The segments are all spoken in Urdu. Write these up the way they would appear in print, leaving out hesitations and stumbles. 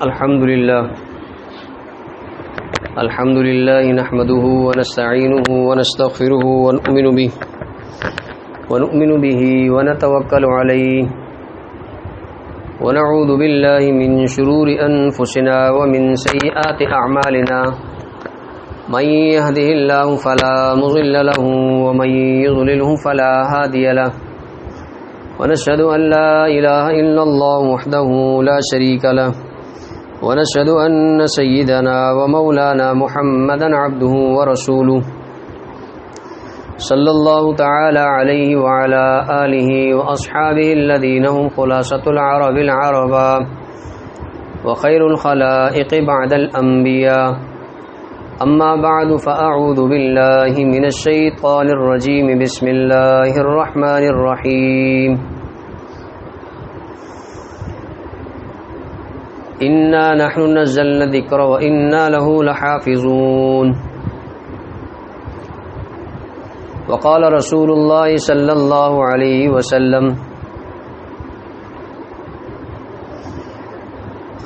الحمد لله نحمده ونستعينه ونستغفره ونؤمن به ونتوكل عليه ونعوذ بالله من شرور أنفسنا ومن سيئات أعمالنا من يهده الله فلا مضل له ومن يضلله فلا هادي له ونشهد أن لا إله إلا الله وحده لا شريك له ونشهد أن سيدنا ومولانا محمدا عبده ورسوله صلى الله تعالى عليه وعلى آله وأصحابه الذين هم خلاصة العرب العربا وخير الخلائق بعد الأنبياء أما بعد فأعوذ بالله من الشيطان الرجيم بسم الله الرحمن الرحيم إنا نحن نزلنا الذكر وإنا له لحافظون وقال رسول الله صلى الله عليه وسلم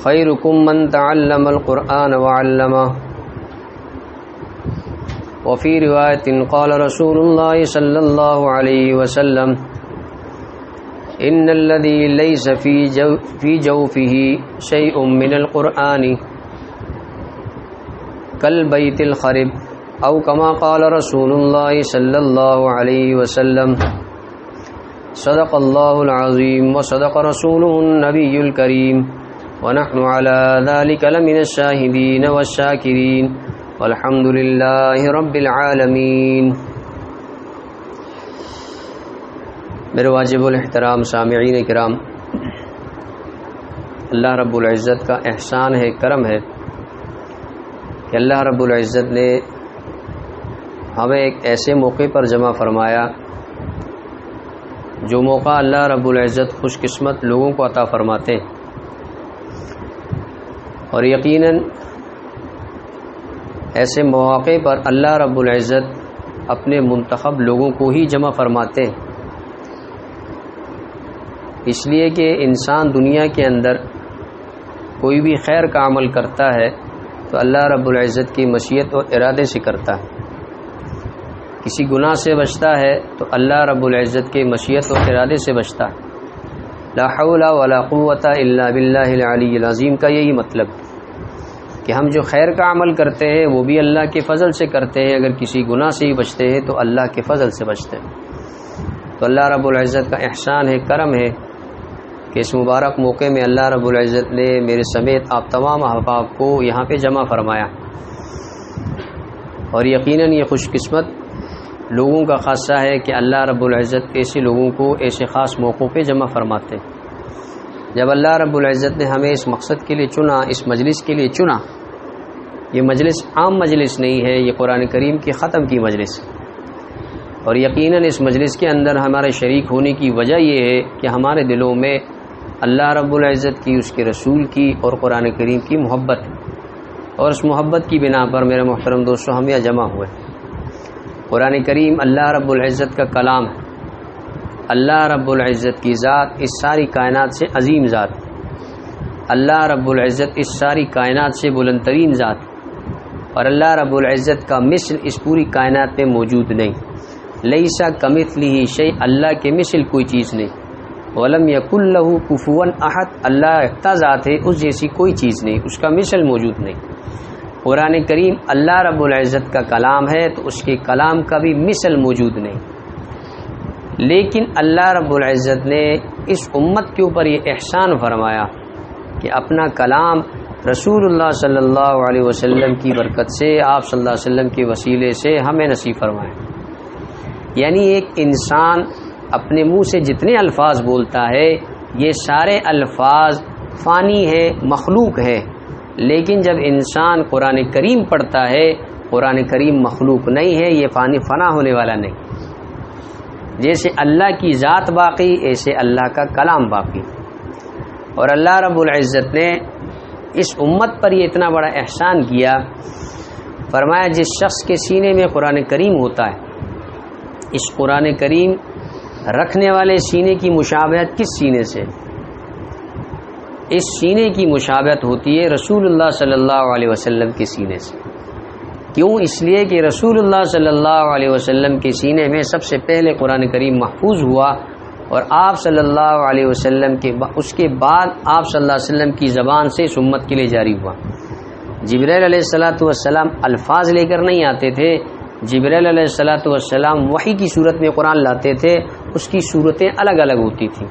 خيركم من تعلم القرآن وعلمه وفي رواية قال رسول الله صلى الله عليه وسلم إن الذي ليس في جوفه شيء من القرآن كالبيت الخرب أو كما قال رسول الله صلى الله عليه وسلم صدق الله العظيم وصدق رسوله النبي الكريم ونحن على ذلك لمن الشاهدين والشاكرين والحمد لله رب العالمين۔ میرے واجب الاحترام سامعین کرام، اللہ رب العزت کا احسان ہے، کرم ہے کہ اللہ رب العزت نے ہمیں ایک ایسے موقع پر جمع فرمایا جو موقع اللہ رب العزت خوش قسمت لوگوں کو عطا فرماتے ہیں، اور یقیناً ایسے مواقع پر اللہ رب العزت اپنے منتخب لوگوں کو ہی جمع فرماتے ہیں، اس لیے کہ انسان دنیا کے اندر کوئی بھی خیر کا عمل کرتا ہے تو اللہ رب العزت کی مشیت اور ارادے سے کرتا ہے، کسی گناہ سے بچتا ہے تو اللہ رب العزت کے مشیت اور ارادے سے بچتا ہے۔ لا حول ولا قوت الا باللہ العلی العظیم کا یہی مطلب کہ ہم جو خیر کا عمل کرتے ہیں وہ بھی اللہ کے فضل سے کرتے ہیں، اگر کسی گناہ سے ہی بچتے ہیں تو اللہ کے فضل سے بچتے ہیں۔ تو اللہ رب العزت کا احسان ہے، کرم ہے کہ اس مبارک موقع میں اللہ رب العزت نے میرے سمیت آپ تمام احباب کو یہاں پہ جمع فرمایا، اور یقیناً یہ خوش قسمت لوگوں کا خاصہ ہے کہ اللہ رب العزت ایسے لوگوں کو ایسے خاص موقعوں پہ جمع فرماتے ہیں۔ جب اللہ رب العزت نے ہمیں اس مقصد کے لیے چنا، اس مجلس کے لیے چنا، یہ مجلس عام مجلس نہیں ہے، یہ قرآن کریم کی ختم کی مجلس ہے، اور یقیناً اس مجلس کے اندر ہمارے شریک ہونے کی وجہ یہ ہے کہ ہمارے دلوں میں اللہ رب العزت کی، اس کے رسول کی اور قرآن کریم کی محبت ہے، اور اس محبت کی بنا پر میرے محترم دوستو ہم یہاں جمع ہوئے۔ قرآن کریم اللہ رب العزت کا کلام ہے، اللہ رب العزت کی ذات اس ساری کائنات سے عظیم ذات، اللہ رب العزت اس ساری کائنات سے بلند ترین ذات، اور اللہ رب العزت کا مثل اس پوری کائنات میں موجود نہیں۔ لیسا کمثلہ شیء، اللہ کے مثل کوئی چیز نہیں۔ ولم یکن لہ کفوا احد، اللہ یکتا ذات ہے، اس جیسی کوئی چیز نہیں، اس کا مثل موجود نہیں۔ قرآن کریم اللہ رب العزت کا کلام ہے تو اس کے کلام کا بھی مثل موجود نہیں، لیکن اللہ رب العزت نے اس امت کے اوپر یہ احسان فرمایا کہ اپنا کلام رسول اللہ صلی اللہ علیہ وسلم کی برکت سے، آپ صلی اللہ علیہ وسلم کے وسیلے سے ہمیں نصیب فرمائے۔ یعنی ایک انسان اپنے منہ سے جتنے الفاظ بولتا ہے یہ سارے الفاظ فانی ہیں، مخلوق ہے، لیکن جب انسان قرآن کریم پڑھتا ہے، قرآن کریم مخلوق نہیں ہے، یہ فنا ہونے والا نہیں۔ جیسے اللہ کی ذات باقی، ایسے اللہ کا کلام باقی، اور اللہ رب العزت نے اس امت پر یہ اتنا بڑا احسان کیا، فرمایا جس شخص کے سینے میں قرآن کریم ہوتا ہے، اس قرآن کریم رکھنے والے سینے کی مشابہت کس سینے سے؟ اس سینے کی مشابہت ہوتی ہے رسول اللہ صلی اللہ علیہ وسلم کے سینے سے۔ کیوں؟ اس لیے کہ رسول اللہ صلی اللہ علیہ وسلم کے سینے میں سب سے پہلے قرآن کریم محفوظ ہوا، اور آپ صلی اللہ علیہ وسلم کے اس کے بعد آپ صلی اللہ علیہ وسلم کی زبان سے اس امت کے لیے جاری ہوا۔ جبرائیل علیہ الصلاۃ والسلام الفاظ لے کر نہیں آتے تھے، جبرائیل علیہ الصلاۃ والسلام وحی کی صورت میں قرآن لاتے تھے، اس کی صورتیں الگ الگ ہوتی تھیں۔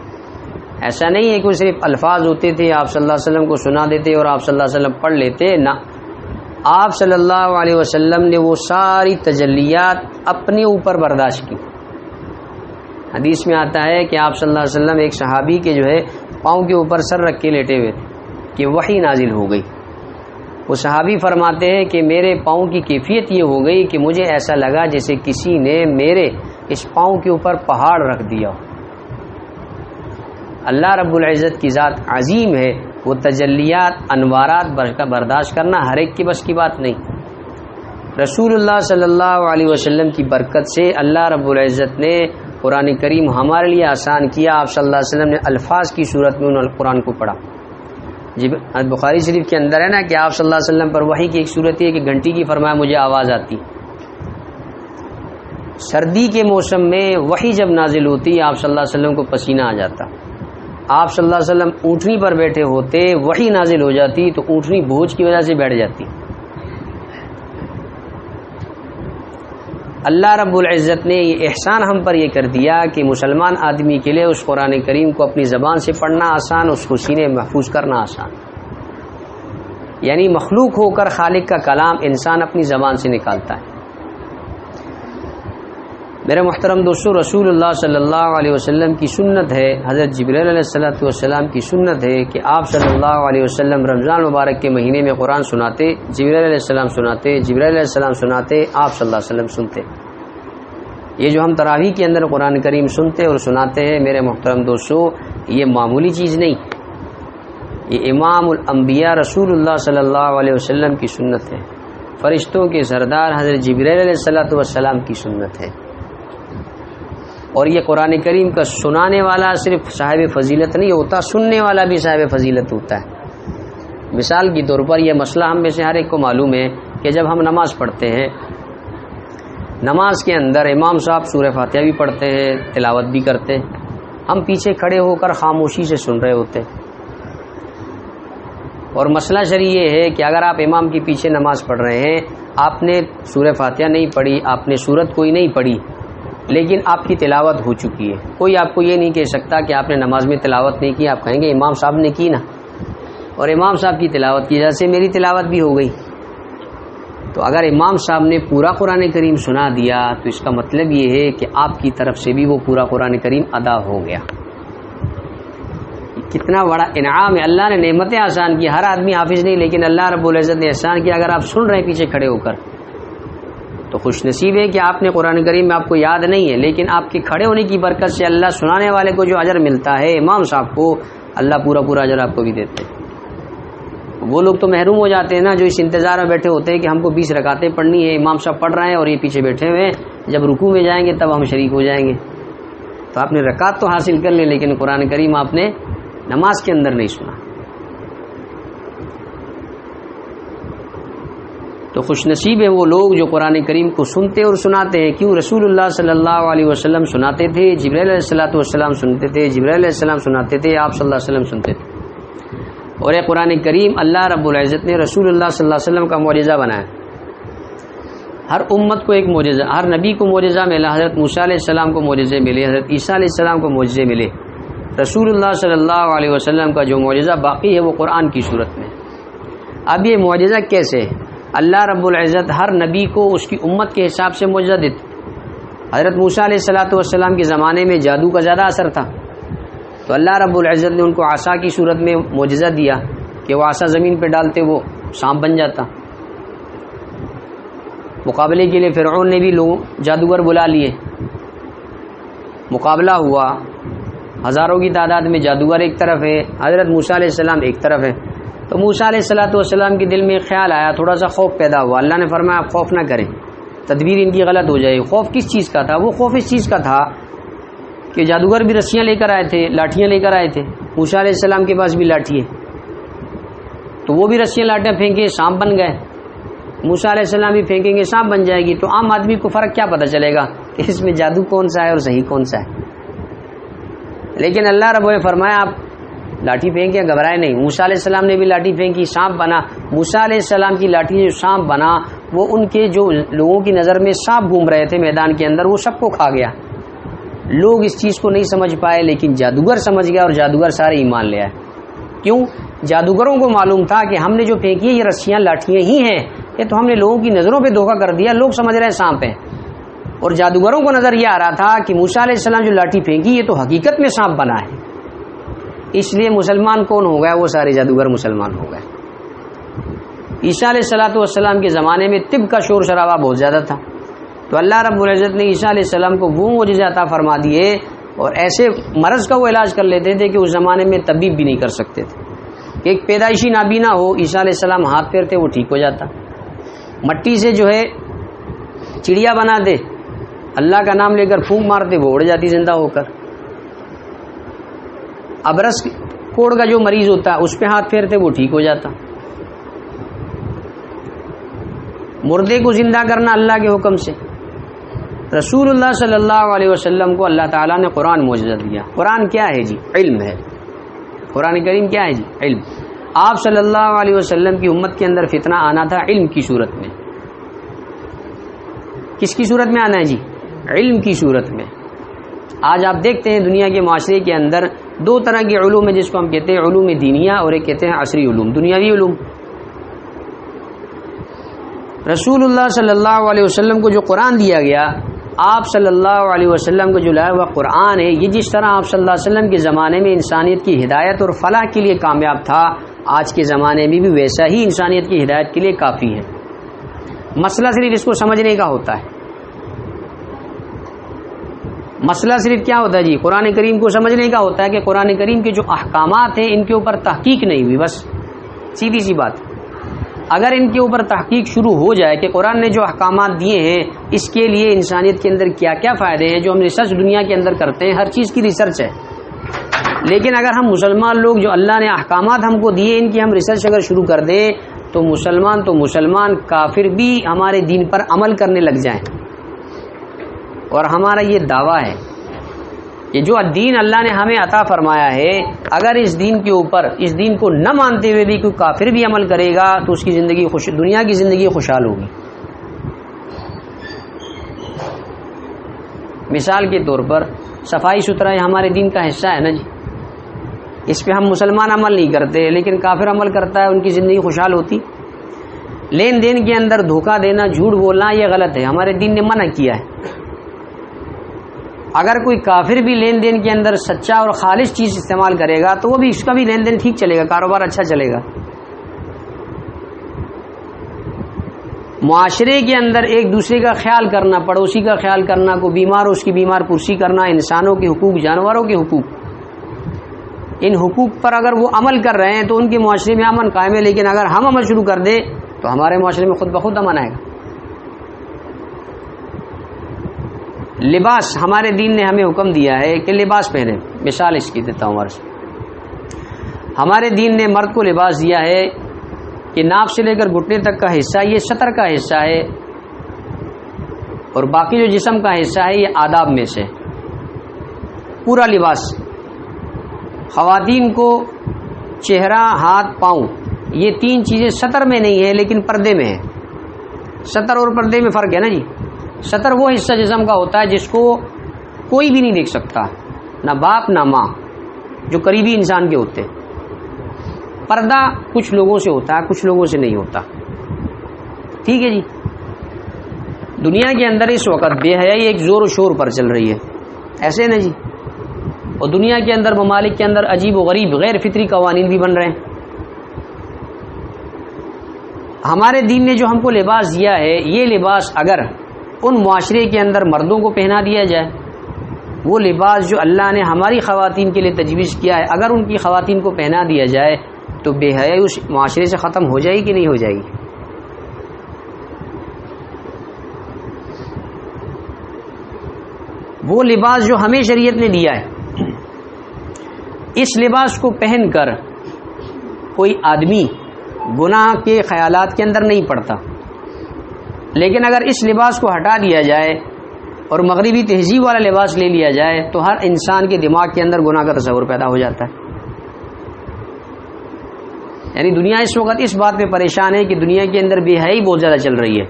ایسا نہیں ہے کہ وہ صرف الفاظ ہوتے تھے، آپ صلی اللہ علیہ وسلم کو سنا دیتے اور آپ صلی اللہ علیہ وسلم پڑھ لیتے، نہ، آپ صلی اللہ علیہ وسلم نے وہ ساری تجلیات اپنے اوپر برداشت کی۔ حدیث میں آتا ہے کہ آپ صلی اللہ علیہ وسلم ایک صحابی کے جو ہے پاؤں کے اوپر سر رکھ کے لیٹے ہوئے تھے کہ وحی نازل ہو گئی۔ وہ صحابی فرماتے ہیں کہ میرے پاؤں کی کیفیت یہ ہو گئی کہ مجھے ایسا لگا جیسے کسی نے میرے اس پاؤں کے اوپر پہاڑ رکھ دیا ہو۔ اللہ رب العزت کی ذات عظیم ہے، وہ تجلیات انوارات کا برداشت کرنا ہر ایک کی بس کی بات نہیں۔ رسول اللہ صلی اللہ علیہ وسلم کی برکت سے اللہ رب العزت نے قرآن کریم ہمارے لیے آسان کیا۔ آپ صلی اللہ علیہ وسلم نے الفاظ کی صورت میں انہوں نے قرآن کو پڑھا۔ بخاری شریف کے اندر ہے نا کہ آپ صلی اللہ علیہ وسلم پر وحی کی ایک صورت ہے کہ گھنٹی کی فرمایا مجھے آواز آتی۔ سردی کے موسم میں وحی جب نازل ہوتی آپ صلی اللہ علیہ وسلم کو پسینہ آ جاتا، آپ صلی اللہ علیہ وسلم اونٹنی پر بیٹھے ہوتے، وحی نازل ہو جاتی تو اونٹنی بوجھ کی وجہ سے بیٹھ جاتی۔ اللہ رب العزت نے یہ احسان ہم پر یہ کر دیا کہ مسلمان آدمی کے لیے اس قرآن کریم کو اپنی زبان سے پڑھنا آسان، اس کو سینے محفوظ کرنا آسان، یعنی مخلوق ہو کر خالق کا کلام انسان اپنی زبان سے نکالتا ہے۔ میرے محترم دوستو، رسول اللہ صلی اللہ علیہ وسلم کی سنت ہے، حضرت جبرائیل علیہ السلام کی سنت ہے کہ آپ صلی اللہ علیہ وسلم رمضان مبارک کے مہینے میں قرآن سناتے، جبرائیل علیہ السلام سناتے، جبرائیل علیہ السلام سناتے، آپ صلی اللہ علیہ وسلم سنتے۔ یہ جو ہم تراویح کے اندر قرآن کریم سنتے اور سناتے ہیں میرے محترم دوستو، یہ معمولی چیز نہیں، یہ امام الانبیاء رسول اللہ صلی اللہ علیہ وسلم کی سنت ہے، فرشتوں کے سردار حضرت جبرائیل علیہ السلام کی سنت ہے۔ اور یہ قرآن کریم کا سنانے والا صرف صاحب فضیلت نہیں ہوتا، سننے والا بھی صاحب فضیلت ہوتا ہے۔ مثال کے طور پر یہ مسئلہ ہم میں سے ہر ایک کو معلوم ہے کہ جب ہم نماز پڑھتے ہیں، نماز کے اندر امام صاحب سورہ فاتحہ بھی پڑھتے ہیں، تلاوت بھی کرتے ہیں، ہم پیچھے کھڑے ہو کر خاموشی سے سن رہے ہوتے ہیں۔ اور مسئلہ شرعی یہ ہے کہ اگر آپ امام کے پیچھے نماز پڑھ رہے ہیں، آپ نے سورہ فاتحہ نہیں پڑھی، آپ نے سورت کوئی نہیں پڑھی، لیکن آپ کی تلاوت ہو چکی ہے، کوئی آپ کو یہ نہیں کہہ سکتا کہ آپ نے نماز میں تلاوت نہیں کی، آپ کہیں گے امام صاحب نے کی نا، اور امام صاحب کی تلاوت کی وجہ سے میری تلاوت بھی ہو گئی۔ تو اگر امام صاحب نے پورا قرآن کریم سنا دیا تو اس کا مطلب یہ ہے کہ آپ کی طرف سے بھی وہ پورا قرآن کریم ادا ہو گیا۔ کتنا بڑا انعام ہے، اللہ نے نعمتیں آسان کی، ہر آدمی حافظ نہیں، لیکن اللہ رب العزت نے احسان کیا، اگر آپ سن رہے ہیں پیچھے کھڑے ہو کر تو خوش نصیب ہے کہ آپ نے قرآن کریم میں آپ کو یاد نہیں ہے، لیکن آپ کے کھڑے ہونے کی برکت سے اللہ سنانے والے کو جو اجر ملتا ہے، امام صاحب کو اللہ پورا اجر آپ کو بھی دیتے ہیں۔ وہ لوگ تو محروم ہو جاتے ہیں نا جو اس انتظار میں بیٹھے ہوتے ہیں کہ ہم کو 20 رکعتیں پڑھنی ہے، امام صاحب پڑھ رہے ہیں اور یہ پیچھے بیٹھے ہوئے ہیں، جب رکوع میں جائیں گے تب ہم شریک ہو جائیں گے۔ تو آپ نے رکعت تو حاصل کر لی، لیکن قرآن کریم آپ نے نماز کے اندر نہیں سنا۔ تو خوش نصیب ہیں وہ لوگ جو قرآن کریم کو سنتے اور سناتے ہیں۔ کیوں؟ رسول اللہ صلی اللہ علیہ وسلم سناتے تھے، جبرائیل علیہ السلام سنتے تھے، جبرائیل علیہ السلام سناتے تھے، آپ صلی اللہ علیہ وسلم سنتے تھے۔ اور یہ قرآن کریم اللہ رب العزت نے رسول اللہ صلی اللہ علیہ وسلم کا معجزہ بنایا۔ ہر امت کو ایک معجزہ، ہر نبی کو معجزہ ملا، حضرت موسیٰ علیہ السلام کو معجزے ملے، حضرت عیسیٰ علیہ السلام کو معجزے ملے۔ رسول اللہ صلی اللہ علیہ وسلم کا جو معجزہ باقی ہے وہ قرآن کی صورت میں۔ اب یہ معجزہ کیسے ہے؟ اللہ رب العزت ہر نبی کو اس کی امت کے حساب سے معجزہ دیتے۔ حضرت موسیٰ علیہ السلام کے زمانے میں جادو کا زیادہ اثر تھا، تو اللہ رب العزت نے ان کو عصا کی صورت میں معجزہ دیا کہ وہ عصا زمین پہ ڈالتے وہ سانپ بن جاتا۔ مقابلے کے لیے فرعون نے بھی لوگ جادوگر بلا لیے، مقابلہ ہوا، ہزاروں کی تعداد میں جادوگر ایک طرف ہے، حضرت موسیٰ علیہ السلام ایک طرف ہے۔ تو موسیٰ علیہ السلام کے دل میں خیال آیا، تھوڑا سا خوف پیدا ہوا۔ اللہ نے فرمایا آپ خوف نہ کریں، تدبیر ان کی غلط ہو جائے۔ خوف کس چیز کا تھا؟ وہ خوف اس چیز کا تھا کہ جادوگر بھی رسیاں لے کر آئے تھے، لاٹھیاں لے کر آئے تھے، موسیٰ علیہ السلام کے پاس بھی لاٹھی ہے، تو وہ بھی رسیاں لاٹیاں پھینکے سانپ بن گئے، موسیٰ علیہ السلام بھی پھینکیں گے سانپ بن جائے گی، تو عام آدمی کو فرق کیا پتہ چلے گا کہ اس میں جادو کون سا ہے اور صحیح کون سا ہے؟ لیکن اللہ رب نے فرمایا آپ لاٹھی پھینکیں گھبرائے نہیں۔ موسیٰ علیہ السلام نے بھی لاٹھی پھینکی سانپ بنا۔ موسیٰ علیہ السلام کی لاٹھی جو سانپ بنا وہ ان کے جو لوگوں کی نظر میں سانپ گھوم رہے تھے میدان کے اندر وہ سب کو کھا گیا۔ لوگ اس چیز کو نہیں سمجھ پائے لیکن جادوگر سمجھ گیا اور جادوگر سارے ایمان لے آئے۔ کیوں؟ جادوگروں کو معلوم تھا کہ ہم نے جو پھینکی ہے یہ رسیاں لاٹھیاں ہی ہیں، یہ تو ہم نے لوگوں کی نظروں پہ دھوکہ کر دیا، لوگ سمجھ رہے ہیں سانپ ہیں، اور جادوگروں کو نظر یہ آ رہا تھا کہ موسیٰ علیہ السلام جو لاٹھی پھینکی یہ تو حقیقت میں سانپ بنا ہے۔ اس لیے مسلمان کون ہو گئے؟ وہ سارے جادوگر مسلمان ہو گئے۔ عیسیٰ علیہ السلام کے زمانے میں طب کا شور شرابہ بہت زیادہ تھا، تو اللہ رب العزت نے عیسیٰ علیہ السلام کو وہ معجزے عطا فرما دیے اور ایسے مرض کا وہ علاج کر لیتے تھے کہ اس زمانے میں طبیب بھی نہیں کر سکتے تھے۔ کہ ایک پیدائشی نابینا ہو، عیسیٰ علیہ السلام ہاتھ پھیرتے وہ ٹھیک ہو جاتا، مٹی سے جو ہے چڑیا بنا دے، اللہ کا نام لے کر پھونک مارتے وہ اڑ جاتی زندہ ہو کر۔ ابرس کوڑ کا جو مریض ہوتا ہے اس پہ ہاتھ پھیرتے وہ ٹھیک ہو جاتا۔ مردے کو زندہ کرنا اللہ کے حکم سے۔ رسول اللہ صلی اللہ علیہ وسلم کو اللہ تعالیٰ نے قرآن معجزہ دیا۔ قرآن کیا ہے جی؟ علم ہے۔ قرآن کریم کیا ہے جی؟ علم۔ آپ صلی اللہ علیہ وسلم کی امت کے اندر فتنہ آنا تھا علم کی صورت میں۔ کس کی صورت میں آنا ہے جی؟ علم کی صورت میں۔ آج آپ دیکھتے ہیں دنیا کے معاشرے کے اندر دو طرح کے علوم ہیں جس کو ہم کہتے ہیں علوم دینیہ اور ایک کہتے ہیں عصری علوم، دنیاوی علوم۔ رسول اللہ صلی اللہ علیہ وسلم کو جو قرآن دیا گیا، آپ صلی اللہ علیہ وسلم کو جو لایا ہوا قرآن ہے، یہ جس طرح آپ صلی اللہ علیہ وسلم کے زمانے میں انسانیت کی ہدایت اور فلاح کے لیے کامیاب تھا، آج کے زمانے میں بھی ویسا ہی انسانیت کی ہدایت کے لیے کافی ہے۔ مسئلہ صرف اس کو سمجھنے کا ہوتا ہے۔ مسئلہ صرف کیا ہوتا ہے جی؟ قرآن کریم کو سمجھنے کا ہوتا ہے کہ قرآن کریم کے جو احکامات ہیں ان کے اوپر تحقیق نہیں ہوئی، بس سیدھی سی بات۔ اگر ان کے اوپر تحقیق شروع ہو جائے کہ قرآن نے جو احکامات دیے ہیں اس کے لیے انسانیت کے اندر کیا کیا فائدے ہیں، جو ہم ریسرچ دنیا کے اندر کرتے ہیں ہر چیز کی ریسرچ ہے، لیکن اگر ہم مسلمان لوگ جو اللہ نے احکامات ہم کو دیے ان کی ہم ریسرچ اگر شروع کر دیں تو مسلمان کافر بھی ہمارے دین پر عمل کرنے لگ جائیں۔ اور ہمارا یہ دعویٰ ہے کہ جو دین اللہ نے ہمیں عطا فرمایا ہے، اگر اس دین کے اوپر اس دین کو نہ مانتے ہوئے بھی کوئی کافر بھی عمل کرے گا تو اس کی زندگی دنیا کی زندگی خوشحال ہوگی۔ مثال کے طور پر صفائی ستھرائی ہمارے دین کا حصہ ہے نا جی، اس پہ ہم مسلمان عمل نہیں کرتے لیکن کافر عمل کرتا ہے، ان کی زندگی خوشحال ہوتی۔ لین دین کے اندر دھوکہ دینا، جھوٹ بولنا یہ غلط ہے، ہمارے دین نے منع کیا ہے۔ اگر کوئی کافر بھی لین دین کے اندر سچا اور خالص چیز استعمال کرے گا تو وہ بھی اس کا بھی لین دین ٹھیک چلے گا، کاروبار اچھا چلے گا۔ معاشرے کے اندر ایک دوسرے کا خیال کرنا، پڑوسی کا خیال کرنا، کوئی بیمار ہو اس کی بیمار پرسی کرنا، انسانوں کے حقوق، جانوروں کے حقوق، ان حقوق پر اگر وہ عمل کر رہے ہیں تو ان کے معاشرے میں امن قائم ہے، لیکن اگر ہم عمل شروع کر دیں تو ہمارے معاشرے میں خود بخود امن آئے گا۔ لباس ہمارے دین نے ہمیں حکم دیا ہے کہ لباس پہنیں۔ مثال اس کی دیتا ہوں، ہمارے دین نے مرد کو لباس دیا ہے کہ ناف سے لے کر گھٹنے تک کا حصہ یہ ستر کا حصہ ہے اور باقی جو جسم کا حصہ ہے یہ آداب میں سے پورا لباس۔ خواتین کو چہرہ، ہاتھ، پاؤں یہ تین چیزیں ستر میں نہیں ہے لیکن پردے میں ہے۔ ستر اور پردے میں فرق ہے نا جی۔ ستر وہ حصہ جسم کا ہوتا ہے جس کو کوئی بھی نہیں دیکھ سکتا، نہ باپ نہ ماں، جو قریبی انسان کے ہوتے ہیں۔ پردہ کچھ لوگوں سے ہوتا ہے، کچھ لوگوں سے نہیں ہوتا، ٹھیک ہے جی۔ دنیا کے اندر اس وقت بے حیائی ایک زور و شور پر چل رہی ہے، ایسے نا جی، اور دنیا کے اندر ممالک کے اندر عجیب و غریب غیر فطری قوانین بھی بن رہے ہیں۔ ہمارے دین نے جو ہم کو لباس دیا ہے، یہ لباس اگر ان معاشرے کے اندر مردوں کو پہنا دیا جائے، وہ لباس جو اللہ نے ہماری خواتین کے لیے تجویز کیا ہے اگر ان کی خواتین کو پہنا دیا جائے تو بے حیائی اس معاشرے سے ختم ہو جائے گی کہ نہیں ہو جائے گی؟ وہ لباس جو ہمیں شریعت نے دیا ہے، اس لباس کو پہن کر کوئی آدمی گناہ کے خیالات کے اندر نہیں پڑتا. لیکن اگر اس لباس کو ہٹا دیا جائے اور مغربی تہذیب والا لباس لے لیا جائے تو ہر انسان کے دماغ کے اندر گناہ کا تصور پیدا ہو جاتا ہے. یعنی دنیا اس وقت اس بات پہ پریشان ہے کہ دنیا کے اندر بے حیائی بہت زیادہ چل رہی ہے.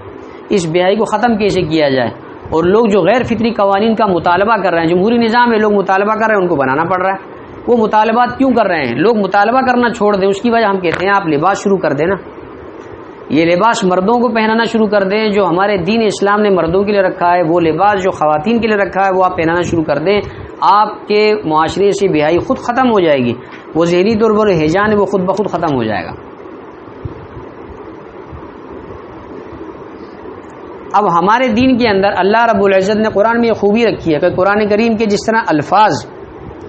اس بے حیائی کو ختم کیسے کیا جائے؟ اور لوگ جو غیر فطری قوانین کا مطالبہ کر رہے ہیں، جمہوری نظام ہے، لوگ مطالبہ کر رہے ہیں، ان کو بنانا پڑ رہا ہے. وہ مطالبات کیوں کر رہے ہیں؟ لوگ مطالبہ کرنا چھوڑ دیں، اس کی وجہ ہم کہتے ہیں آپ لباس شروع کر دیں نا. یہ لباس مردوں کو پہنانا شروع کر دیں، جو ہمارے دین اسلام نے مردوں کے لیے رکھا ہے، وہ لباس جو خواتین کے لیے رکھا ہے وہ آپ پہنانا شروع کر دیں. آپ کے معاشرے سے بے حیائی خود ختم ہو جائے گی. وہ ذہنی طور پر ہیجان ہے وہ خود بخود ختم ہو جائے گا. اب ہمارے دین کے اندر اللہ رب العزت نے قرآن میں یہ خوبی رکھی ہے کہ قرآن کریم کے جس طرح الفاظ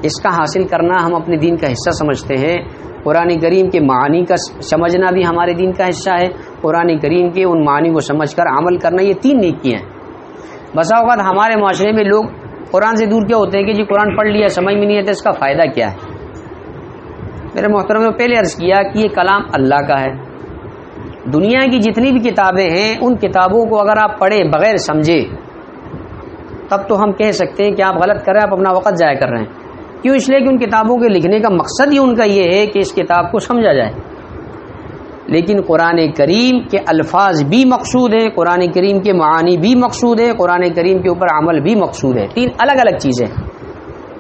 اس کا حاصل کرنا ہم اپنے دین کا حصہ سمجھتے ہیں، قرآن کریم کے معانی کا سمجھنا بھی ہمارے دین کا حصہ ہے. قرآن کریم کے ان معانی کو سمجھ کر عمل کرنا، یہ 3 نیکیاں ہیں. بسا اوقات ہمارے معاشرے میں لوگ قرآن سے دور کیا ہوتے ہیں کہ جی قرآن پڑھ لیا سمجھ میں نہیں آتا اس کا فائدہ کیا ہے. میرے محترم نے پہلے عرض کیا کہ یہ کلام اللہ کا ہے. دنیا کی جتنی بھی کتابیں ہیں ان کتابوں کو اگر آپ پڑھیں بغیر سمجھے تب تو ہم کہہ سکتے ہیں کہ آپ غلط کر رہے ہیں، آپ اپنا وقت ضائع کر رہے ہیں. کیوں؟ اس لیے کہ ان کتابوں کے لکھنے کا مقصد ہی ان کا یہ ہے کہ اس کتاب کو سمجھا جائے. لیکن قرآن کریم کے الفاظ بھی مقصود ہیں، قرآن کریم کے معانی بھی مقصود ہیں، قرآن کریم کے اوپر عمل بھی مقصود ہے. 3 الگ الگ چیزیں.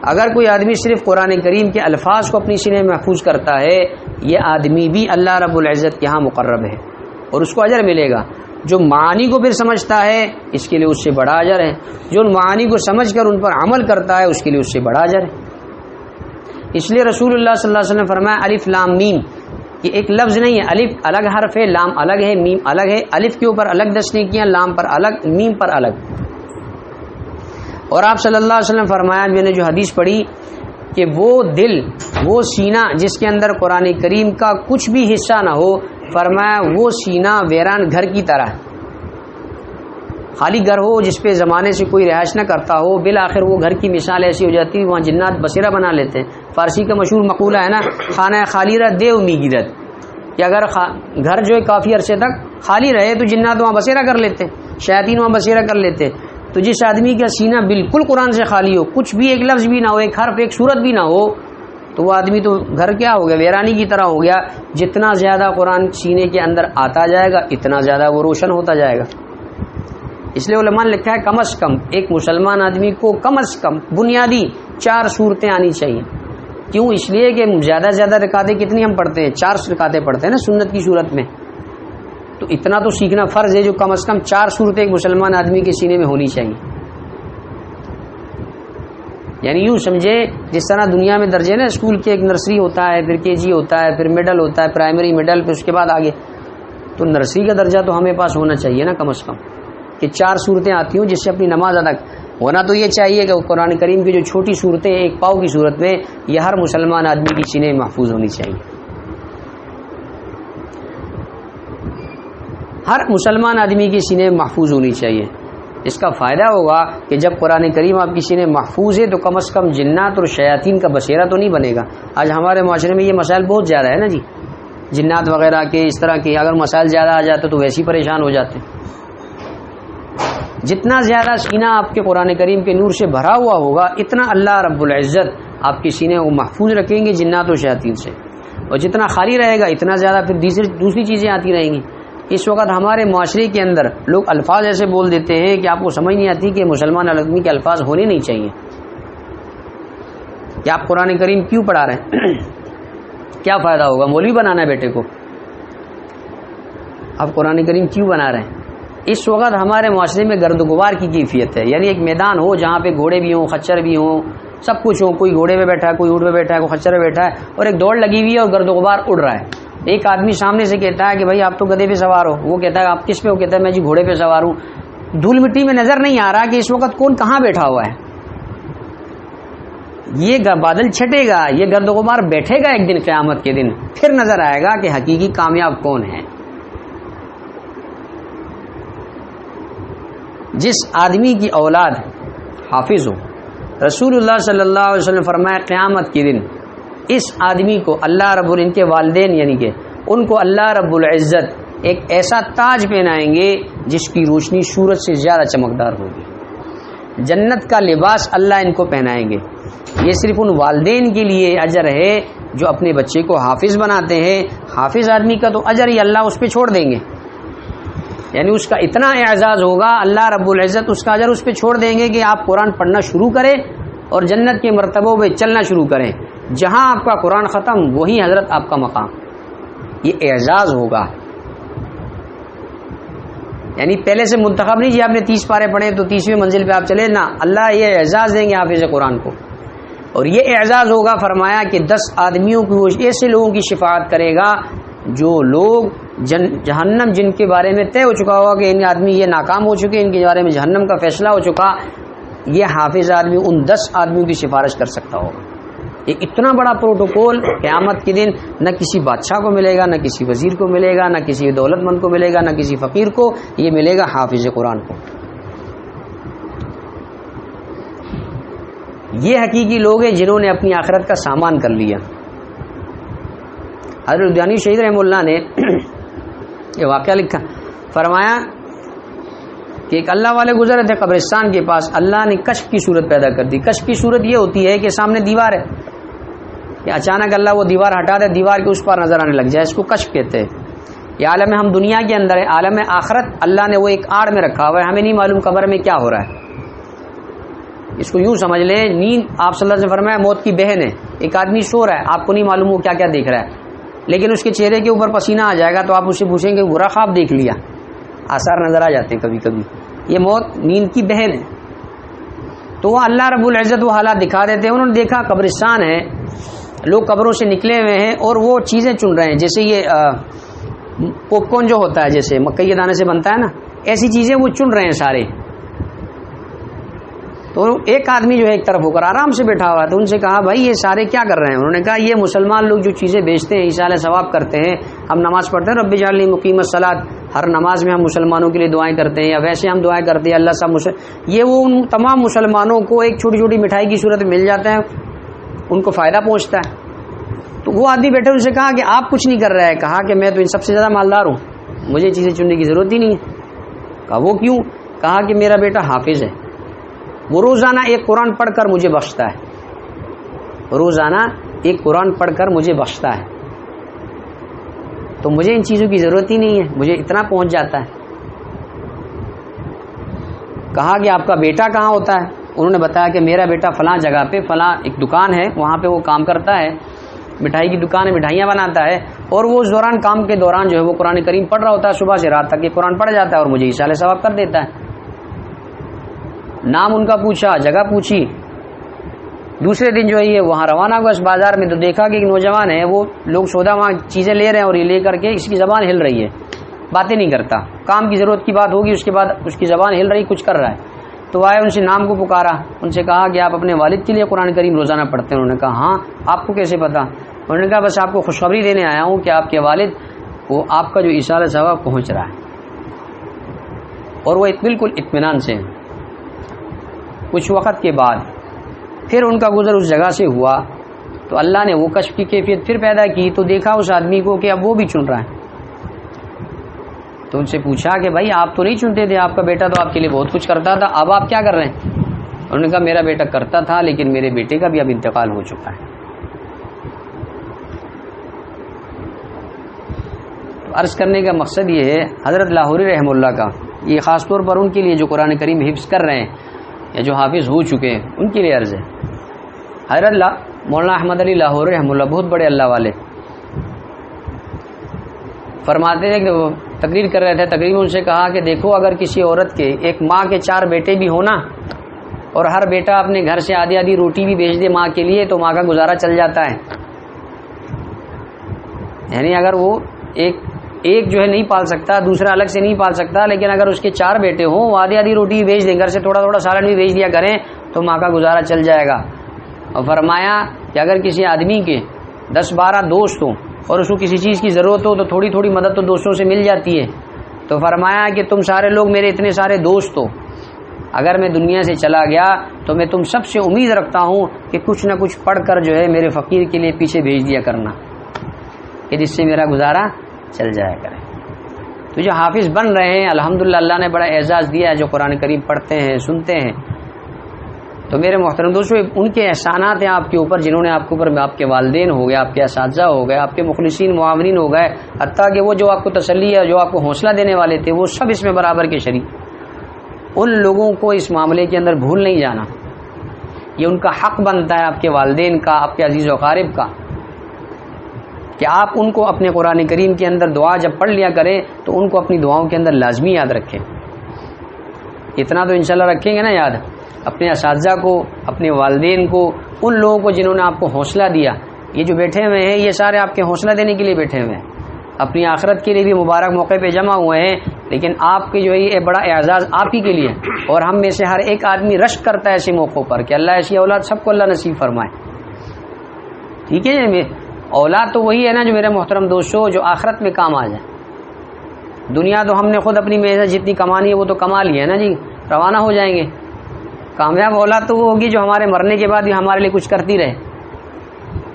اگر کوئی آدمی صرف قرآن کریم کے الفاظ کو اپنی سینے میں محفوظ کرتا ہے، یہ آدمی بھی اللہ رب العزت کے ہاں مقرب ہے اور اس کو اجر ملے گا. جو معانی کو پھر سمجھتا ہے اس کے لیے اس سے بڑا اجر ہے. جو ان معانی کو سمجھ کر ان پر عمل کرتا ہے اس کے لیے اس سے بڑا اجر ہے. اس لیے رسول اللہ صلی اللہ علیہ وسلم نے فرمایا الف لام میم، یہ ایک لفظ نہیں ہے. الف الگ حرف ہے، لام الگ ہے، میم الگ ہے. الف کے اوپر الگ 10 نیکیاں، لام پر الگ، میم پر الگ. اور آپ صلی اللہ علیہ وسلم فرمایا، میں نے جو حدیث پڑھی کہ وہ دل، وہ سینہ جس کے اندر قرآن کریم کا کچھ بھی حصہ نہ ہو، فرمایا وہ سینہ ویران گھر کی طرح، خالی گھر ہو جس پہ زمانے سے کوئی رہائش نہ کرتا ہو، بالآخر وہ گھر کی مثال ایسی ہو جاتی ہے وہاں جنات بسیرا بنا لیتے ہیں. فارسی کا مشہور مقولہ ہے نا، خانہ خالی رہ دے امی گیرت، کہ اگر گھر جو ہے کافی عرصے تک خالی رہے تو جنات وہاں بسیرا کر لیتے، شیاطین وہاں بسیرا کر لیتے. تو جس آدمی کا سینہ بالکل قرآن سے خالی ہو، کچھ بھی ایک لفظ بھی نہ ہو، ایک حرف ایک صورت بھی نہ ہو، تو وہ آدمی تو گھر کیا ہو گیا؟ ویرانی کی طرح ہو گیا. جتنا زیادہ قرآن سینے کے اندر آتا جائے گا اتنا زیادہ وہ روشن ہوتا جائے گا. اس لیے علماء نے لکھا ہے کم از کم ایک مسلمان آدمی کو کم از کم بنیادی 4 صورتیں آنی چاہیے. کیوں؟ اس لیے کہ زیادہ سے زیادہ رکعتیں کتنی ہم پڑھتے ہیں؟ 4 رکعتیں پڑھتے ہیں نا سنت کی صورت میں. تو اتنا تو سیکھنا فرض ہے جو کم از کم 4 صورتیں ایک مسلمان آدمی کے سینے میں ہونی چاہیے. یعنی یوں سمجھے جس طرح دنیا میں درجے نا، اسکول کے ایک نرسری ہوتا ہے، پھر KG ہوتا ہے، پھر مڈل ہوتا ہے، پرائمری مڈل، پھر اس کے بعد آگے. تو نرسری کا درجہ تو ہمیں پاس ہونا چاہیے نا کم از کم، کہ 4 صورتیں آتی ہوں جس سے اپنی نماز ادا ہونا. تو یہ چاہیے کہ قرآن کریم کی جو چھوٹی صورتیں ایک پاؤ کی صورت میں، یہ ہر مسلمان آدمی کی سینے میں محفوظ ہونی چاہیے. ہر مسلمان آدمی کی سینے میں محفوظ ہونی چاہیے. اس کا فائدہ ہوگا کہ جب قرآن کریم آپ کی سینے میں محفوظ ہے تو کم از کم جنات اور شیاطین کا بسیرا تو نہیں بنے گا. آج ہمارے معاشرے میں یہ مسائل بہت زیادہ ہے نا جی، جنات وغیرہ کے اس طرح کے اگر مسائل زیادہ آ جاتے تو ویسے ہی پریشان ہو جاتے. جتنا زیادہ سینہ آپ کے قرآن کریم کے نور سے بھرا ہوا ہوگا اتنا اللہ رب العزت آپ کے سینے کو محفوظ رکھیں گے جنات و شیاطین سے. اور جتنا خالی رہے گا اتنا زیادہ پھر دوسری چیزیں آتی رہیں گی. اس وقت ہمارے معاشرے کے اندر لوگ الفاظ ایسے بول دیتے ہیں کہ آپ کو سمجھ نہیں آتی کہ مسلمان آدمی کے الفاظ ہونے نہیں چاہیے. کہ آپ قرآن کریم کیوں پڑھا رہے ہیں؟ کیا فائدہ ہوگا؟ مولوی بنانا ہے بیٹے کو؟ آپ قرآن کریم کیوں بنا رہے ہیں؟ اس وقت ہمارے معاشرے میں گرد و غبار کی کیفیت ہے. یعنی ایک میدان ہو جہاں پہ گھوڑے بھی ہوں، خچر بھی ہوں، سب کچھ ہو. کوئی گھوڑے پہ بیٹھا ہے، کوئی اونٹ پہ بیٹھا ہے، کوئی خچر پہ بیٹھا ہے، اور ایک دوڑ لگی ہوئی ہے اور گرد و غبار اڑ رہا ہے. ایک آدمی سامنے سے کہتا ہے کہ بھائی آپ تو گدھے پہ سوار ہو، وہ کہتا ہے آپ کس پہ؟ وہ کہتا ہے میں جی گھوڑے پہ سوار ہوں. دھول مٹی میں نظر نہیں آ رہا کہ اس وقت کون کہاں بیٹھا ہوا ہے. یہ بادل چھٹے گا، یہ گرد و غبار بیٹھے گا ایک دن قیامت کے دن، پھر نظر آئے گا کہ حقیقی کامیاب کون ہے. جس آدمی کی اولاد حافظ ہو، رسول اللہ صلی اللہ علیہ وسلم فرمایا قیامت کے دن اس آدمی کو اللہ رب ان کے والدین یعنی کہ ان کو اللہ رب العزت ایک ایسا تاج پہنائیں گے جس کی روشنی سورج سے زیادہ چمکدار ہوگی. جنت کا لباس اللہ ان کو پہنائیں گے. یہ صرف ان والدین کے لیے اجر ہے جو اپنے بچے کو حافظ بناتے ہیں. حافظ آدمی کا تو اجر ہی اللہ اس پہ چھوڑ دیں گے، یعنی اس کا اتنا اعزاز ہوگا اللہ رب العزت اس کا اجر اس پہ چھوڑ دیں گے کہ آپ قرآن پڑھنا شروع کریں اور جنت کے مرتبوں پہ چلنا شروع کریں. جہاں آپ کا قرآن ختم وہی حضرت آپ کا مقام. یہ اعزاز ہوگا، یعنی پہلے سے منتخب نہیں جی آپ نے 30 پارے پڑھے تو 30ویں منزل پہ آپ چلے نا. اللہ یہ اعزاز دیں گے حافظ قرآن کو. اور یہ اعزاز ہوگا فرمایا کہ 10 آدمیوں کی وہ ایسے لوگوں کی شفاعت کرے گا جو لوگ جہنم جن کے بارے میں طے ہو چکا ہوگا کہ ان آدمی یہ ناکام ہو چکے، ان کے بارے میں جہنم کا فیصلہ ہو چکا، یہ حافظ آدمی ان 10 آدمیوں کی سفارش کر سکتا ہوگا. یہ اتنا بڑا پروٹوکول قیامت کے دن نہ کسی بادشاہ کو ملے گا، نہ کسی وزیر کو ملے گا، نہ کسی دولت مند کو ملے گا، نہ کسی فقیر کو. یہ ملے گا حافظ قرآن کو. یہ حقیقی لوگ ہیں جنہوں نے اپنی آخرت کا سامان کر لیا. حضرت دانی شہید رحمہ اللہ نے یہ واقعہ لکھا، فرمایا کہ ایک اللہ والے گزرے تھے قبرستان کے پاس. اللہ نے کشف کی صورت پیدا کر دی. کشف کی صورت یہ ہوتی ہے کہ سامنے دیوار ہے کہ اچانک اللہ وہ دیوار ہٹا دے، دیوار کے اس پر نظر آنے لگ جائے. اس کو کشف کہتے ہیں. یہ عالم ہم دنیا کے اندر ہے. عالم آخرت اللہ نے وہ ایک آڑ میں رکھا ہوا ہے، ہمیں نہیں معلوم قبر میں کیا ہو رہا ہے. اس کو یوں سمجھ لیں، نیند آپ صلی اللہ علیہ وسلم نے فرمایا موت کی بہن ہے. ایک آدمی سو رہا ہے، آپ کو نہیں معلوم وہ کیا کیا دیکھ رہا ہے، لیکن اس کے چہرے کے اوپر پسینہ آ جائے گا تو آپ اس سے پوچھیں گے برا خواب دیکھ لیا. آثار نظر آ جاتے ہیں کبھی کبھی. یہ موت نیند کی بہن ہے. تو وہ اللہ رب العزت وہ حالات دکھا دیتے ہیں. انہوں نے دیکھا قبرستان ہے، لوگ قبروں سے نکلے ہوئے ہیں اور وہ چیزیں چن رہے ہیں، جیسے یہ پاپ کارن جو ہوتا ہے جیسے مکئی کے دانے سے بنتا ہے نا، ایسی چیزیں وہ چن رہے ہیں سارے. تو ایک آدمی جو ہے ایک طرف ہو کر آرام سے بیٹھا ہوا تو ان سے کہا بھائی یہ سارے کیا کر رہے ہیں؟ انہوں نے کہا یہ مسلمان لوگ جو چیزیں بیچتے ہیں ایصال ثواب کرتے ہیں. ہم نماز پڑھتے ہیں رب اجعلنی مقیم الصلاۃ، ہر نماز میں ہم مسلمانوں کے لیے دعائیں کرتے ہیں، یا ویسے ہم دعائیں کرتے ہیں اللہ سب یہ وہ ان تمام مسلمانوں کو ایک چھوٹی چھوٹی مٹھائی کی صورت میں مل جاتا ہے، ان کو فائدہ پہنچتا ہے. تو وہ آدمی بیٹھے ان سے کہا کہ آپ کچھ نہیں کر رہے ہیں. کہا کہ میں تو ان سب سے زیادہ مالدار ہوں، مجھے چیزیں چننے کی ضرورت ہی نہیں ہے. کہا وہ کیوں؟ کہا کہ میرا بیٹا حافظ ہے، وہ روزانہ ایک قرآن پڑھ کر مجھے بخشتا ہے، روزانہ ایک قرآن پڑھ کر مجھے بخشتا ہے، تو مجھے ان چیزوں کی ضرورت ہی نہیں ہے، مجھے اتنا پہنچ جاتا ہے. کہا کہ آپ کا بیٹا کہاں ہوتا ہے؟ انہوں نے بتایا کہ میرا بیٹا فلاں جگہ پہ فلاں ایک دکان ہے وہاں پہ وہ کام کرتا ہے، مٹھائی کی دکان ہے، مٹھائیاں بناتا ہے، اور وہ اس دوران کام کے دوران جو ہے وہ قرآن کریم پڑھ رہا ہوتا ہے، صبح سے رات تک یہ قرآن پڑھ جاتا ہے اور مجھے ایصال ثواب کر دیتا ہے. نام ان کا پوچھا، جگہ پوچھی. دوسرے دن جو ہے یہ وہاں روانہ ہوا اس بازار میں تو دیکھا کہ ایک نوجوان ہے، وہ لوگ سودا وہاں چیزیں لے رہے ہیں اور یہ لے کر کے اس کی زبان ہل رہی ہے، باتیں نہیں کرتا. کام کی ضرورت کی بات ہوگی اس کے بعد اس کی زبان ہل رہی، کچھ کر رہا ہے. تو آئے ان سے نام کو پکارا، ان سے کہا کہ آپ اپنے والد کے لیے قرآن کریم روزانہ پڑھتے ہیں؟ انہوں نے کہا ہاں. آپ کو کیسے پتا؟ انہوں نے کہا بس آپ کو خوشخبری دینے آیا ہوں کہ آپ کے والد کو آپ کا جو ایصال ثواب پہنچ رہا ہے، اور وہ بالکل اطمینان سے. کچھ وقت کے بعد پھر ان کا گزر اس جگہ سے ہوا تو اللہ نے وہ کشف کی کیفیت پھر پیدا کی، تو دیکھا اس آدمی کو کہ اب وہ بھی چن رہا ہے. تو ان سے پوچھا کہ بھائی آپ تو نہیں چنتے تھے، آپ کا بیٹا تو آپ کے لیے بہت کچھ کرتا تھا، اب آپ کیا کر رہے ہیں؟ انہوں نے کہا میرا بیٹا کرتا تھا لیکن میرے بیٹے کا بھی اب انتقال ہو چکا ہے. عرض کرنے کا مقصد یہ ہے حضرت لاہوری رحمہ اللہ کا، یہ خاص طور پر ان کے لیے جو قرآن کریم حفظ کر رہے ہیں یا جو حافظ ہو چکے ہیں ان کے لیے عرض ہے. حضرت مولانا احمد علی لاہوری رحمہ اللہ بہت بڑے اللہ والے، فرماتے ہیں کہ وہ تقریر کر رہے تھے، تقریر میں ان سے کہا کہ دیکھو اگر کسی عورت کے ایک ماں کے 4 بیٹے بھی ہونا اور ہر بیٹا اپنے گھر سے آدھی آدھی روٹی بھی بیچ دے ماں کے لیے تو ماں کا گزارا چل جاتا ہے. یعنی اگر وہ ایک جو ہے نہیں پال سکتا، دوسرا الگ سے نہیں پال سکتا، لیکن اگر اس کے 4 بیٹے ہوں وہ آدھی آدھی روٹی بیچ دیں، گھر سے تھوڑا تھوڑا سالن بھی بیچ دیا کریں تو ماں کا گزارا چل جائے گا. اور فرمایا کہ اگر کسی آدمی کے 10-12 دوست ہوں اور اس کو کسی چیز کی ضرورت ہو تو تھوڑی تھوڑی مدد تو دوستوں سے مل جاتی ہے. تو فرمایا کہ تم سارے لوگ میرے اتنے سارے دوست ہو، اگر میں دنیا سے چلا گیا تو میں تم سب سے امید رکھتا ہوں کہ کچھ نہ کچھ پڑھ کر جو ہے میرے فقیر کے لیے پیچھے بھیج دیا کرنا. کہ جس سے میرا گزارا چل جایا کرے۔ تو جو حافظ بن رہے ہیں الحمدللہ اللہ نے بڑا اعزاز دیا ہے، جو قرآن کریم پڑھتے ہیں سنتے ہیں، تو میرے محترم دوستو ان کے احسانات ہیں آپ کے اوپر، جنہوں نے آپ کے اوپر، آپ کے والدین ہو گئے، آپ کے اساتذہ ہو گئے، آپ کے مخلصین معاونین ہو گئے، حتیٰ کہ وہ جو آپ کو تسلی ہے، جو آپ کو حوصلہ دینے والے تھے، وہ سب اس میں برابر کے شریک۔ ان لوگوں کو اس معاملے کے اندر بھول نہیں جانا، یہ ان کا حق بنتا ہے، آپ کے والدین کا، آپ کے عزیز و اقارب کا، کہ آپ ان کو اپنے قرآن کریم کے اندر دعا جب پڑھ لیا کریں تو ان کو اپنی دعاؤں کے اندر لازمی یاد رکھیں۔ اتنا تو انشاءاللہ رکھیں گے نا یاد، اپنے اساتذہ کو، اپنے والدین کو، ان لوگوں کو جنہوں نے آپ کو حوصلہ دیا۔ یہ جو بیٹھے ہوئے ہیں یہ سارے آپ کے حوصلہ دینے کے لیے بیٹھے ہوئے ہیں، اپنی آخرت کے لیے بھی مبارک موقع پہ جمع ہوئے ہیں، لیکن آپ کے جو ہے یہ بڑا اعزاز آپ ہی کے لیے، اور ہم میں سے ہر ایک آدمی رشک کرتا ہے ایسے موقعوں پر کہ اللہ ایسی اولاد سب کو اللہ نصیب فرمائے۔ ٹھیک ہے جی، اولاد تو وہی ہے نا جو میرے محترم دوستو جو آخرت میں کام آ جائے۔ دنیا تو ہم نے خود اپنی محنت جتنی کمانی ہے وہ تو کما لی ہے نا جی، روانہ ہو جائیں گے۔ کامیاب اولاد تو وہ ہوگی جو ہمارے مرنے کے بعد بھی ہمارے لیے کچھ کرتی رہے۔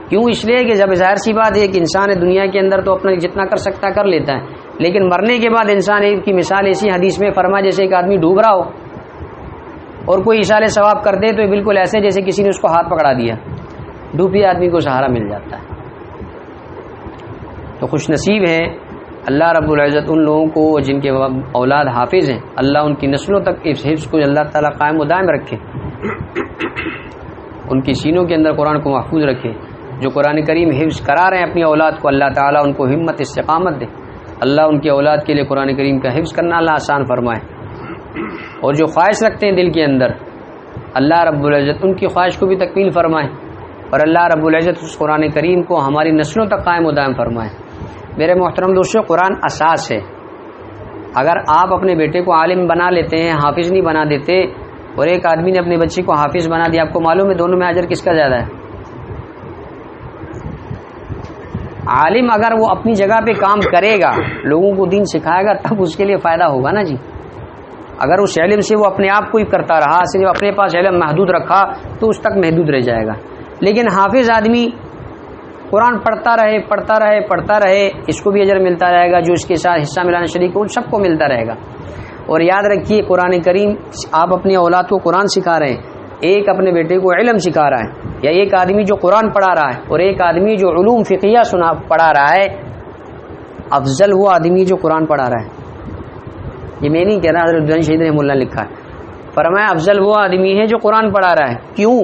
کیوں؟ اس لیے کہ جب ظاہر سی بات ہے کہ انسان دنیا کے اندر تو اپنا جتنا کر سکتا ہے کر لیتا ہے، لیکن مرنے کے بعد انسان کی مثال ایسی حدیث میں فرمایا جیسے ایک آدمی ڈوب رہا ہو اور کوئی ایشارے ثواب کر دے تو بالکل ایسے جیسے کسی نے اس کو ہاتھ پکڑا دیا، ڈوبے آدمی کو سہارا مل جاتا ہے۔ تو خوش نصیب ہیں اللہ رب العزت ان لوگوں کو جن کے اولاد حافظ ہیں، اللہ ان کی نسلوں تک اس حفظ کو اللہ تعالیٰ قائم و دائم رکھے، ان کی سینوں کے اندر قرآن کو محفوظ رکھے۔ جو قرآن کریم حفظ کرا رہے ہیں اپنی اولاد کو، اللہ تعالیٰ ان کو ہمت استقامت دے، اللہ ان کی اولاد کے لیے قرآن کریم کا حفظ کرنا اللہ آسان فرمائے۔ اور جو خواہش رکھتے ہیں دل کے اندر، اللہ رب العزت ان کی خواہش کو بھی تکمیل فرمائے، اور اللہ رب العزت اس قرآن کریم کو ہماری نسلوں تک قائم و دائم فرمائے۔ میرے محترم دوستو قرآن اساس ہے، اگر آپ اپنے بیٹے کو عالم بنا لیتے ہیں، حافظ نہیں بنا دیتے، اور ایک آدمی نے اپنے بچے کو حافظ بنا دیا، آپ کو معلوم ہے دونوں میں اجر کس کا زیادہ ہے؟ عالم اگر وہ اپنی جگہ پہ کام کرے گا، لوگوں کو دین سکھائے گا، تب اس کے لیے فائدہ ہوگا نا جی۔ اگر اس علم سے وہ اپنے آپ کو ہی کرتا رہا، صرف اپنے پاس علم محدود رکھا، تو اس تک محدود رہ جائے گا۔ لیکن حافظ آدمی قرآن پڑھتا رہے پڑھتا رہے پڑھتا رہے، اس کو بھی اجر ملتا رہے گا، جو اس کے ساتھ حصہ ملانے شریک ان سب کو ملتا رہے گا۔ اور یاد رکھیے قرآن کریم آپ اپنی اولاد کو قرآن سکھا رہے ہیں، ایک اپنے بیٹے کو علم سکھا رہا ہے، یا ایک آدمی جو قرآن پڑھا رہا ہے اور ایک آدمی جو علوم فقہیہ پڑھا رہا ہے، افضل وہ آدمی جو قرآن پڑھا رہا ہے۔ یہ میں نہیں کہہ رہا، حضرت دانی شہید رحمہ اللہ نے لکھا ہے، فرمایا افضل وہ آدمی ہے جو قرآن پڑھا رہا ہے۔ کیوں؟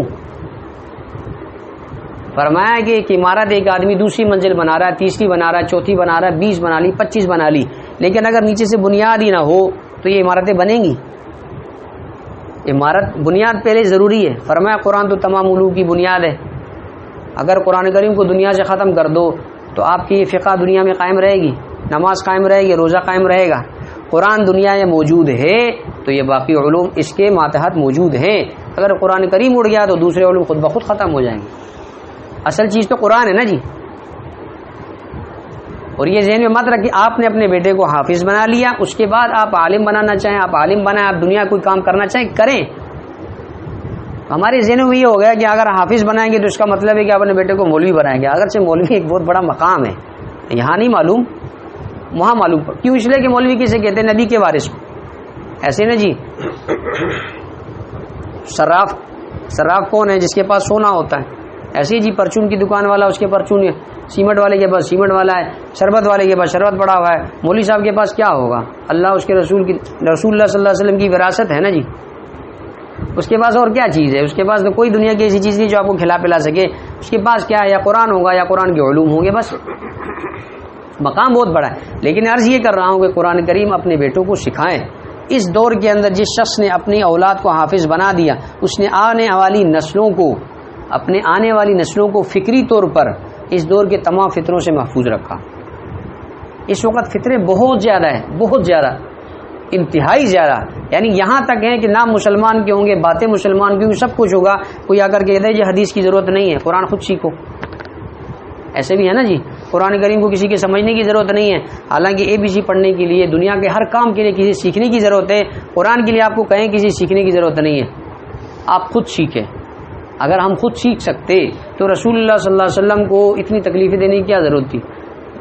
فرمایا کہ ایک عمارت ایک آدمی دوسری منزل بنا رہا ہے، تیسری بنا رہا ہے، چوتھی بنا رہا ہے، 20 بنا لی، 25 بنا لی، لیکن اگر نیچے سے بنیاد ہی نہ ہو تو یہ عمارتیں بنیں گی؟ عمارت بنیاد پہلے ضروری ہے۔ فرمایا قرآن تو تمام علوم کی بنیاد ہے، اگر قرآن کریم کو دنیا سے ختم کر دو تو آپ کی یہ فقہ دنیا میں قائم رہے گی، نماز قائم رہے گی، روزہ قائم رہے گا۔ قرآن دنیا میں موجود ہے تو یہ باقی علوم اس کے ماتحت موجود ہیں، اگر قرآن کریم اڑ گیا تو دوسرے علوم خود بخود ختم ہو جائیں گے۔ اصل چیز تو قرآن ہے نا جی۔ اور یہ ذہن میں مت رکھیں آپ نے اپنے بیٹے کو حافظ بنا لیا، اس کے بعد آپ عالم بنانا چاہیں، آپ عالم بنائیں، آپ دنیا کوئی کام کرنا چاہیں کریں۔ ہمارے ذہن میں یہ ہو گیا کہ اگر حافظ بنائیں گے تو اس کا مطلب ہے کہ اپنے بیٹے کو مولوی بنائیں گے، اگرچہ مولوی ایک بہت بڑا مقام ہے، یہاں نہیں معلوم وہاں معلوم۔ کیوں؟ اس لیے کہ مولوی کسے کہتے ہیں؟ نبی کے وارث کو۔ ایسے نا جی، صراف کون ہے؟ جس کے پاس سونا ہوتا ہے۔ ایسے ہی جی پرچون کی دکان والا، اس کے پرچون ہے، سیمنٹ والے کے پاس سیمنٹ والا ہے، شربت والے کے پاس شربت پڑا ہوا ہے، مولوی صاحب کے پاس کیا ہوگا؟ اللہ اس کے رسول اللہ صلی اللہ علیہ وسلم کی وراثت ہے نا جی، اس کے پاس اور کیا چیز ہے؟ اس کے پاس تو کوئی دنیا کی ایسی چیز نہیں جو آپ کو کھلا پلا سکے۔ اس کے پاس کیا ہے؟ یا قرآن ہوگا یا قرآن کے علوم ہوں گے، بس۔ مقام بہت بڑا ہے، لیکن عرض یہ کر رہا ہوں کہ قرآن کریم اپنے بیٹوں کو سکھائیں۔ اس دور کے اندر جس شخص نے اپنی اولاد کو حافظ بنا دیا، اس نے آنے والی نسلوں کو فکری طور پر اس دور کے تمام فطروں سے محفوظ رکھا۔ اس وقت فطرے بہت زیادہ ہیں، بہت زیادہ، انتہائی زیادہ، یعنی یہاں تک ہیں کہ نام مسلمان کے ہوں گے، باتیں مسلمان کی ہوں گی، سب کچھ ہوگا، کوئی آ کر کے کہتا ہے یہ حدیث کی ضرورت نہیں ہے، قرآن خود سیکھو۔ ایسے بھی ہے نا جی، قرآن کریم کو کسی کے سمجھنے کی ضرورت نہیں ہے، حالانکہ ABC پڑھنے کے لیے دنیا کے ہر کام کے لیے کسی سیکھنے کی ضرورت ہے، قرآن کے لیے آپ کو کہیں کسی سیکھنے کی ضرورت نہیں ہے، آپ خود سیکھیں۔ اگر ہم خود سیکھ سکتے تو رسول اللہ صلی اللہ علیہ وسلم کو اتنی تکلیفیں دینے کی کیا ضرورت تھی؟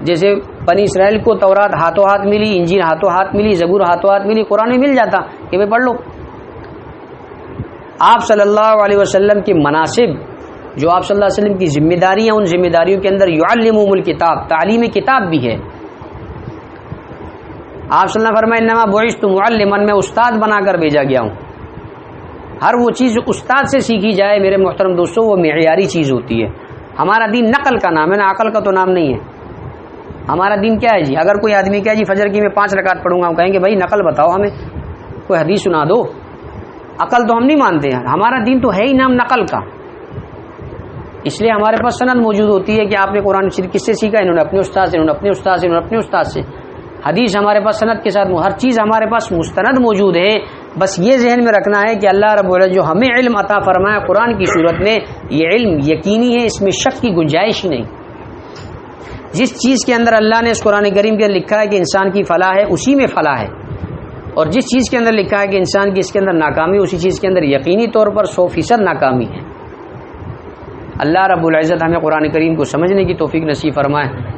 جیسے بنی اسرائیل کو تورات ہاتھوں ہاتھ ملی، انجیل ہاتھوں ہاتھ ملی، زبور ہاتھوں ہاتھ ملی، قرآن میں مل جاتا کہ بھائی پڑھ لو۔ آپ صلی اللہ علیہ وسلم کے مناسب، جو آپ صلی اللہ علیہ وسلم کی ذمہ داریاں، ان ذمہ داریوں کے اندر یعلمہم الکتاب، تعلیم کتاب بھی ہے۔ آپ صلی اللہ علیہ وسلم فرمائے انما بعثت معلما، میں استاد بنا کر بھیجا گیا ہوں۔ ہر وہ چیز جو استاد سے سیکھی جائے میرے محترم دوستو وہ معیاری چیز ہوتی ہے۔ ہمارا دین نقل کا نام ہے نا، عقل کا تو نام نہیں ہے۔ ہمارا دین کیا ہے جی؟ اگر کوئی آدمی کہے جی فجر کی میں 5 رکعت پڑھوں گا، ہم کہیں گے بھائی نقل بتاؤ، ہمیں کوئی حدیث سنا دو، عقل تو ہم نہیں مانتے ہیں۔ ہمارا دین تو ہے ہی نام نقل کا، اس لیے ہمارے پاس سند موجود ہوتی ہے کہ آپ نے قرآن شریف کس سے سیکھا، انہوں نے اپنے استاد سے، انہوں نے اپنے استاد سے، انہوں نے اپنے استاد سے۔ حدیث ہمارے پاس سند کے ساتھ، ہر چیز ہمارے پاس مستند موجود ہے۔ بس یہ ذہن میں رکھنا ہے کہ اللہ رب العزت جو ہمیں علم عطا فرمایا قرآن کی صورت میں، یہ علم یقینی ہے، اس میں شک کی گنجائش ہی نہیں۔ جس چیز کے اندر اللہ نے اس قرآن کریم کے لکھا ہے کہ انسان کی فلاح ہے، اسی میں فلاح ہے، اور جس چیز کے اندر لکھا ہے کہ انسان کی اس کے اندر ناکامی، اسی چیز کے اندر یقینی طور پر 100% ناکامی ہے۔ اللہ رب العزت ہمیں قرآن کریم کو سمجھنے کی توفیق نصیب فرمائے۔